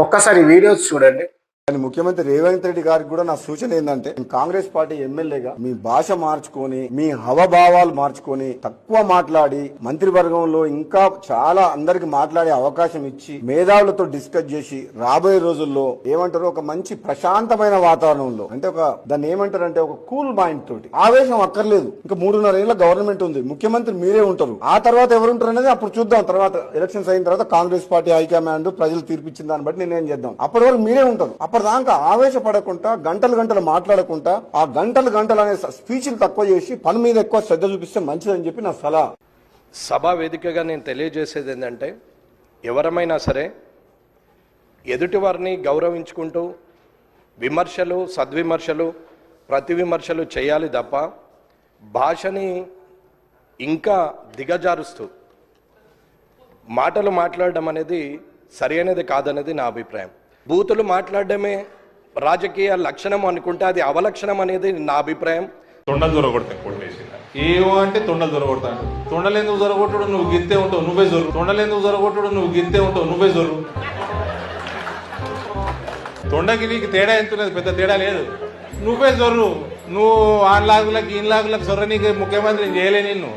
ఒక్కసారి వీడియోస్ చూడండి. కానీ ముఖ్యమంత్రి రేవంత్ రెడ్డి గారికి కూడా నా సూచన ఏంటంటే, కాంగ్రెస్ పార్టీ ఎమ్మెల్యేగా మీ భాష మార్చుకొని, మీ హవభావాలు మార్చుకొని, తక్కువ మాట్లాడి, మంత్రివర్గంలో ఇంకా చాలా అందరికి మాట్లాడే అవకాశం ఇచ్చి, మేధావులతో డిస్కస్ చేసి, రాబోయే రోజుల్లో ఏమంటారు, ఒక మంచి ప్రశాంతమైన వాతావరణంలో, అంటే దాన్ని ఏమంటారంటే ఒక కూల్ మైండ్ తోటి, ఆవేశం అక్కర్లేదు. ఇంకా 3.5 ఏళ్ల గవర్నమెంట్ ఉంది, ముఖ్యమంత్రి మీరే ఉంటారు. ఆ తర్వాత ఎవరుంటారు అనేది అప్పుడు చూద్దాం. తర్వాత ఎలక్షన్స్ అయిన తర్వాత కాంగ్రెస్ పార్టీ హైకమాండ్ ప్రజలు తీర్పిచ్చిన దాన్ని బట్టి నిర్ణయం చేద్దాం. అప్పటి వరకు మీరే ఉంటారు. అప్పటిదాకా ఆవేశపడకుండా, గంటలు మాట్లాడకుండా, ఆ గంటలు అనే స్పీచ్లు తక్కువ చేసి పని మీద ఎక్కువ శ్రద్ధ చూపిస్తే మంచిదని చెప్పి నా సలహా. సభా వేదికగా నేను తెలియజేసేది ఏంటంటే, ఎవరమైనా సరే ఎదుటి వారిని గౌరవించుకుంటూ విమర్శలు, సద్విమర్శలు, ప్రతి విమర్శలు చేయాలి తప్ప భాషని ఇంకా దిగజారుస్తూ మాటలు మాట్లాడడం అనేది సరైనది కాదనేది నా అభిప్రాయం. బూతులు మాట్లాడడమే రాజకీయ లక్షణం అనుకుంటే అది అవలక్షణం అనేది నా అభిప్రాయం. తొండలు దొరకొడతాను కొట్టేసి ఏమో అంటే తొండలు దొరకొడతాను. తొండలేందుకు దొరకొట్టడు, నువ్వు గింతే ఉంటావు, నువ్వే జొరు. తొండలేందుకు దొరకొట్టడు, నువ్వు గింతే ఉంటావు, నువ్వే జొరు. తొండకి నీకు తేడా ఎంతున్నది, పెద్ద తేడా లేదు. నువ్వే జొర్రు. నువ్వు ఆన్లాగులకు ఈన్లాగులకు జొర్ర, నీకు ముఖ్యమంత్రిని చేయలే నిన్ను.